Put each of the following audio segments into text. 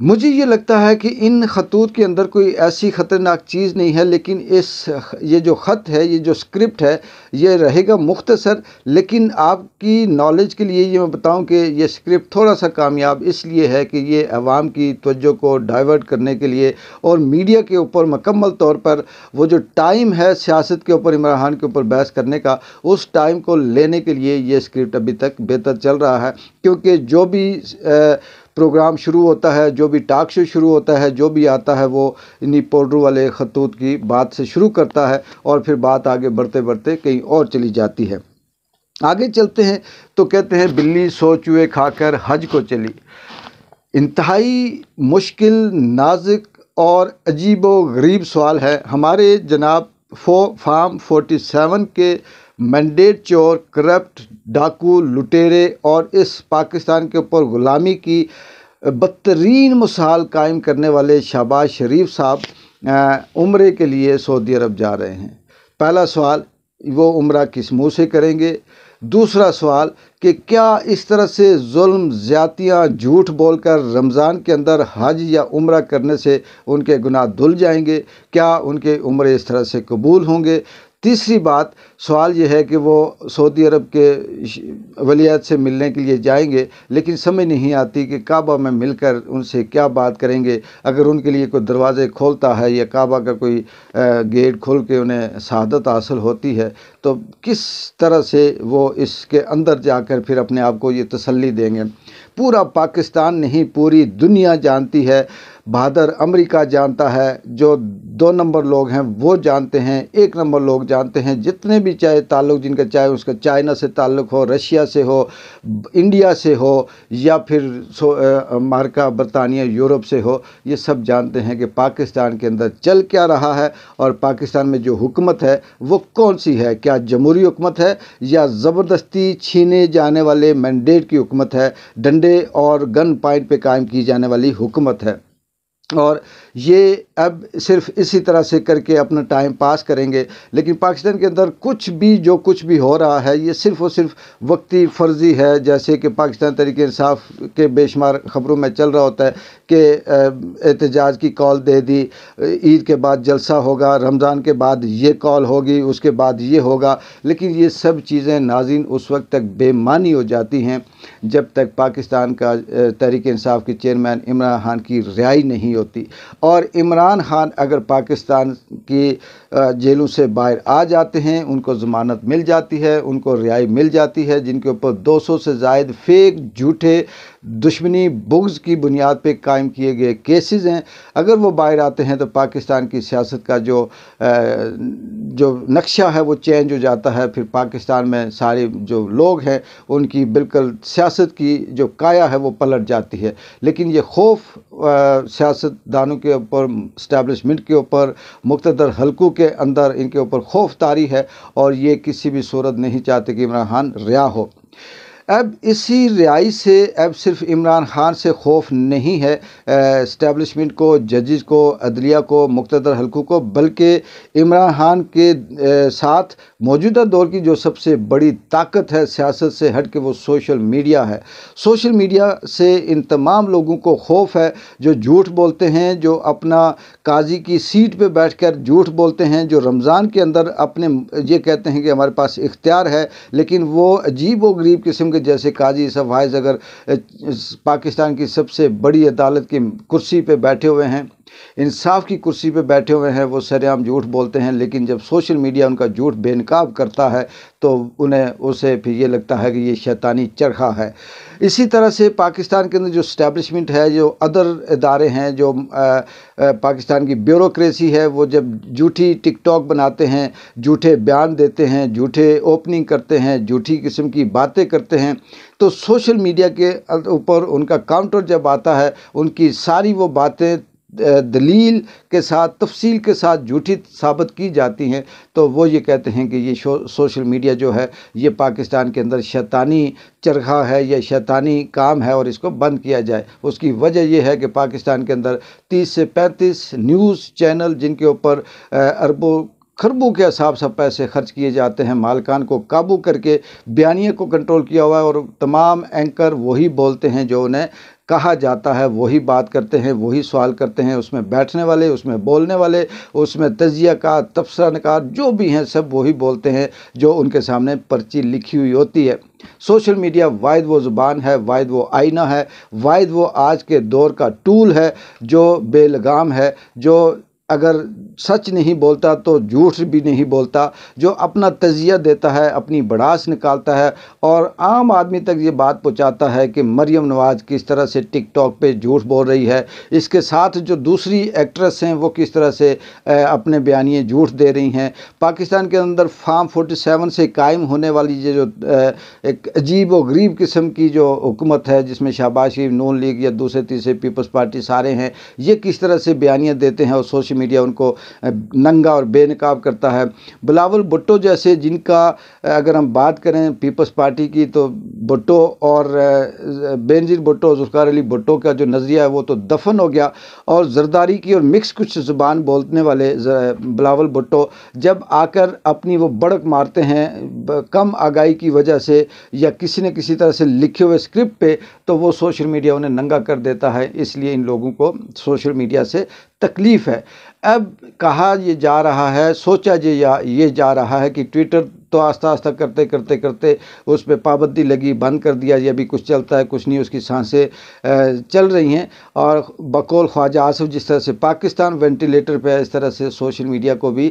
مجھے یہ لگتا ہے کہ ان خطوط کے اندر کوئی ایسی خطرناک چیز نہیں ہے، لیکن یہ جو خط ہے، یہ جو اسکرپٹ ہے، یہ رہے گا مختصر، لیکن آپ کی نالج کے لیے یہ میں بتاؤں کہ یہ اسکرپٹ تھوڑا سا کامیاب اس لیے ہے کہ یہ عوام کی توجہ کو ڈائیورٹ کرنے کے لیے اور میڈیا کے اوپر مکمل طور پر وہ جو ٹائم ہے سیاست کے اوپر، عمران خان کے اوپر بحث کرنے کا، اس ٹائم کو لینے کے لیے یہ اسکرپٹ ابھی تک بہتر چل رہا ہے، کیونکہ جو بھی پروگرام شروع ہوتا ہے، جو بھی ٹاک شو شروع ہوتا ہے، جو بھی آتا ہے، وہ انہی پولڈرو والے خطوط کی بات سے شروع کرتا ہے اور پھر بات آگے بڑھتے بڑھتے کہیں اور چلی جاتی ہے۔ آگے چلتے ہیں تو کہتے ہیں بلی سو چوہے کھا کر حج کو چلی۔ انتہائی مشکل، نازک اور عجیب و غریب سوال ہے۔ ہمارے جناب فارم 47 کے مینڈیٹ چور، کرپٹ، ڈاکو، لٹیرے اور اس پاکستان کے اوپر غلامی کی بدترین مثال قائم کرنے والے شہباز شریف صاحب عمرے کے لیے سعودی عرب جا رہے ہیں۔ پہلا سوال، وہ عمرہ کس منہ سے کریں گے؟ دوسرا سوال کہ کیا اس طرح سے ظلم، زیادتیاں، جھوٹ بول کر رمضان کے اندر حج یا عمرہ کرنے سے ان کے گناہ دھل جائیں گے؟ کیا ان کے عمرے اس طرح سے قبول ہوں گے؟ تیسری بات، سوال یہ ہے کہ وہ سعودی عرب کے ولی عہد سے ملنے کے لیے جائیں گے، لیکن سمجھ نہیں آتی کہ کعبہ میں مل کر ان سے کیا بات کریں گے۔ اگر ان کے لیے کوئی دروازے کھولتا ہے یا کعبہ کا کوئی گیٹ کھول کے انہیں سعادت حاصل ہوتی ہے، تو کس طرح سے وہ اس کے اندر جا کر پھر اپنے آپ کو یہ تسلی دیں گے؟ پورا پاکستان نہیں، پوری دنیا جانتی ہے، بہادر امریکہ جانتا ہے، جو 2 نمبر لوگ ہیں وہ جانتے ہیں، 1 نمبر لوگ جانتے ہیں، جتنے بھی چاہے تعلق جن کا چاہے اس کا چائنا سے تعلق ہو، رشیا سے ہو، انڈیا سے ہو، یا پھر امریکہ، برطانیہ، یورپ سے ہو، یہ سب جانتے ہیں کہ پاکستان کے اندر چل کیا رہا ہے اور پاکستان میں جو حکومت ہے وہ کون سی ہے۔ کیا جمہوری حکومت ہے یا زبردستی چھینے جانے والے مینڈیٹ کی حکومت ہے، ڈنڈے اور گن پوائنٹ پہ قائم کی جانے والی حکومت ہے؟ اور یہ اب صرف اسی طرح سے کر کے اپنا ٹائم پاس کریں گے، لیکن پاکستان کے اندر جو کچھ بھی ہو رہا ہے یہ صرف اور صرف وقتی فرضی ہے۔ جیسے کہ پاکستان تحریک انصاف کے بے شمار خبروں میں چل رہا ہوتا ہے کہ احتجاج کی کال دے دی، عید کے بعد جلسہ ہوگا، رمضان کے بعد یہ کال ہوگی، اس کے بعد یہ ہوگا، لیکن یہ سب چیزیں ناظرین اس وقت تک بے معنی ہو جاتی ہیں جب تک پاکستان کا تحریک انصاف کے چیئرمین عمران خان کی رہائی نہیں ہوتی۔ اور عمران خان اگر پاکستان کی جیلوں سے باہر آ جاتے ہیں، ان کو ضمانت مل جاتی ہے، ان کو رہائی مل جاتی ہے، جن کے اوپر 200 سے زائد فیک، جھوٹے، دشمنی، بغض کی بنیاد پہ قائم کیے گئے کیسز ہیں، اگر وہ باہر آتے ہیں تو پاکستان کی سیاست کا جو نقشہ ہے وہ چینج ہو جاتا ہے۔ پھر پاکستان میں سارے جو لوگ ہیں ان کی بالکل سیاست کی جو کایا ہے وہ پلٹ جاتی ہے۔ لیکن یہ خوف سیاست دانوں کے اوپر، اسٹیبلشمنٹ کے اوپر، مقتدر حلقوں کے اندر ان کے اوپر خوف طاری ہے، اور یہ کسی بھی صورت نہیں چاہتے کہ عمران خان رہا ہو۔ اب اسی رہائی سے اب صرف عمران خان سے خوف نہیں ہے اسٹیبلشمنٹ کو، ججز کو، عدلیہ کو، مقتدر حلقوں کو، بلکہ عمران خان کے ساتھ موجودہ دور کی جو سب سے بڑی طاقت ہے سیاست سے ہٹ کے، وہ سوشل میڈیا ہے۔ سوشل میڈیا سے ان تمام لوگوں کو خوف ہے جو جھوٹ بولتے ہیں، جو اپنا قاضی کی سیٹ پہ بیٹھ کر جھوٹ بولتے ہیں، جو رمضان کے اندر اپنے یہ کہتے ہیں کہ ہمارے پاس اختیار ہے، لیکن وہ عجیب و غریب قسم کے جیسے قاضی یوسف فائز اگر پاکستان کی سب سے بڑی عدالت کی کرسی پہ بیٹھے ہوئے ہیں، انصاف کی کرسی پہ بیٹھے ہوئے ہیں، وہ سر عام جھوٹ بولتے ہیں، لیکن جب سوشل میڈیا ان کا جھوٹ بے نقاب کرتا ہے تو اسے پھر یہ لگتا ہے کہ یہ شیطانی چرخا ہے۔ اسی طرح سے پاکستان کے اندر جو اسٹیبلشمنٹ ہے، جو ادر ادارے ہیں، جو پاکستان کی بیوروکریسی ہے، وہ جب جھوٹی ٹک ٹاک بناتے ہیں، جھوٹے بیان دیتے ہیں، جھوٹے اوپننگ کرتے ہیں، جھوٹی قسم کی باتیں کرتے ہیں، تو سوشل میڈیا کے اوپر ان کا کاؤنٹر جب آتا ہے، ان کی ساری وہ باتیں دلیل کے ساتھ، تفصیل کے ساتھ جھوٹی ثابت کی جاتی ہیں، تو وہ یہ کہتے ہیں کہ یہ سوشل میڈیا جو ہے یہ پاکستان کے اندر شیطانی چرخا ہے، یہ شیطانی کام ہے اور اس کو بند کیا جائے۔ اس کی وجہ یہ ہے کہ پاکستان کے اندر 30 سے 35 نیوز چینل جن کے اوپر اربوں خربوں کے حساب سے پیسے خرچ کیے جاتے ہیں، مالکان کو قابو کر کے بیانیے کو کنٹرول کیا ہوا ہے، اور تمام اینکر وہی بولتے ہیں جو انہیں کہا جاتا ہے وہی بات کرتے ہیں، وہی سوال کرتے ہیں، اس میں بیٹھنے والے، اس میں بولنے والے، اس میں تجزیہ کار، تبصرہ نگار جو بھی ہیں سب وہی بولتے ہیں جو ان کے سامنے پرچی لکھی ہوئی ہوتی ہے۔ سوشل میڈیا واحد وہ زبان ہے، واحد وہ آئینہ ہے، واحد وہ آج کے دور کا ٹول ہے جو بے لگام ہے، جو اگر سچ نہیں بولتا تو جھوٹ بھی نہیں بولتا، جو اپنا تجزیہ دیتا ہے، اپنی بڑاس نکالتا ہے اور عام آدمی تک یہ بات پہنچاتا ہے کہ مریم نواز کس طرح سے ٹک ٹاک پہ جھوٹ بول رہی ہے، اس کے ساتھ جو دوسری ایکٹریس ہیں وہ کس طرح سے اپنے بیانیے جھوٹ دے رہی ہیں۔ پاکستان کے اندر فارم 47 سے قائم ہونے والی یہ جو ایک عجیب و غریب قسم کی جو حکومت ہے جس میں شہباز شریف، نون لیگ یا دوسرے تیسرے پیپلز پارٹی سارے ہیں، یہ کس طرح سے بیانیاں دیتے ہیں اور سوشل میڈیا ان کو ننگا اور بے نقاب کرتا ہے۔ بلاول بھٹو جیسے جن کا اگر ہم بات کریں پیپلز پارٹی کی تو بھٹو اور بینظیر بھٹو، ذوالفقار علی بھٹو کا جو نظریہ ہے وہ تو دفن ہو گیا، اور زرداری کی اور مکس کچھ زبان بولنے والے بلاول بھٹو جب آ کر اپنی وہ بڑک مارتے ہیں کم آگاہی کی وجہ سے یا کسی نہ کسی طرح سے لکھے ہوئے اسکرپٹ پہ، تو وہ سوشل میڈیا انہیں ننگا کر دیتا ہے۔ اس لیے ان لوگوں کو سوشل میڈیا سے تکلیف ہے۔ اب کہا یہ جا رہا ہے، سوچا یہ جا رہا ہے کہ ٹویٹر تو آہستہ آہستہ کرتے اس پہ پابندی لگی، بند کر دیا، یہ بھی کچھ چلتا ہے کچھ نہیں، اس کی سانسیں چل رہی ہیں، اور بقول خواجہ آصف جس طرح سے پاکستان وینٹیلیٹر پہ ہے، اس طرح سے سوشل میڈیا کو بھی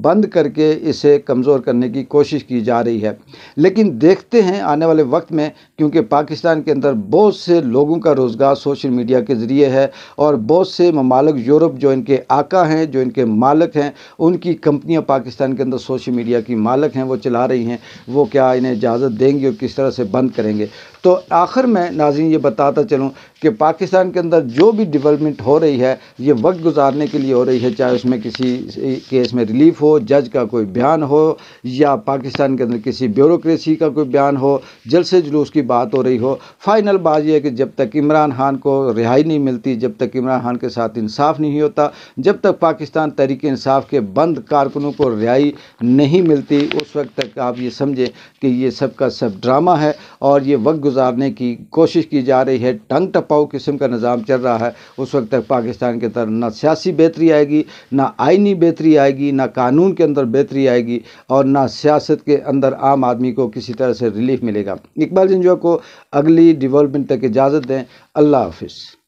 بند کر کے اسے کمزور کرنے کی کوشش کی جا رہی ہے۔ لیکن دیکھتے ہیں آنے والے وقت میں، کیونکہ پاکستان کے اندر بہت سے لوگوں کا روزگار سوشل میڈیا کے ذریعے ہے، اور بہت سے ممالک یورپ جو ان کے آقا ہیں، جو ان کے مالک ہیں، ان کی کمپنیاں پاکستان کے اندر سوشل میڈیا کی مالک ہیں، وہ چلا رہی ہیں، وہ کیا انہیں اجازت دیں گے اور کس طرح سے بند کریں گے۔ تو آخر میں ناظرین یہ بتاتا چلوں کہ پاکستان کے اندر جو بھی ڈیولپمنٹ ہو رہی ہے یہ وقت گزارنے کے لیے ہو رہی ہے، چاہے اس میں کسی کیس میں ریلیف ہو، جج کا کوئی بیان ہو، یا پاکستان کے اندر کسی بیوروکریسی کا کوئی بیان ہو، جلسے جلوس کی بات ہو رہی ہو۔ فائنل بات یہ ہے کہ جب تک عمران خان کو رہائی نہیں ملتی، جب تک عمران خان کے ساتھ انصاف نہیں ہوتا، جب تک پاکستان تحریک انصاف کے بند کارکنوں کو رہائی نہیں ملتی، اس وقت تک آپ یہ سمجھیں کہ یہ سب کا سب ڈرامہ ہے اور یہ وقت گزارنے کی کوشش کی جا رہی ہے، ٹنگ ٹپاؤ قسم کا نظام چل رہا ہے۔ اس وقت تک پاکستان کے اندر نہ سیاسی بہتری آئے گی، نہ آئینی بہتری آئے گی، نہ قانون کے اندر بہتری آئے گی، اور نہ سیاست کے اندر عام آدمی کو کسی طرح سے ریلیف ملے گا۔ اقبال جنجوعہ کو اگلی ڈیولپمنٹ تک اجازت دیں۔ اللہ حافظ۔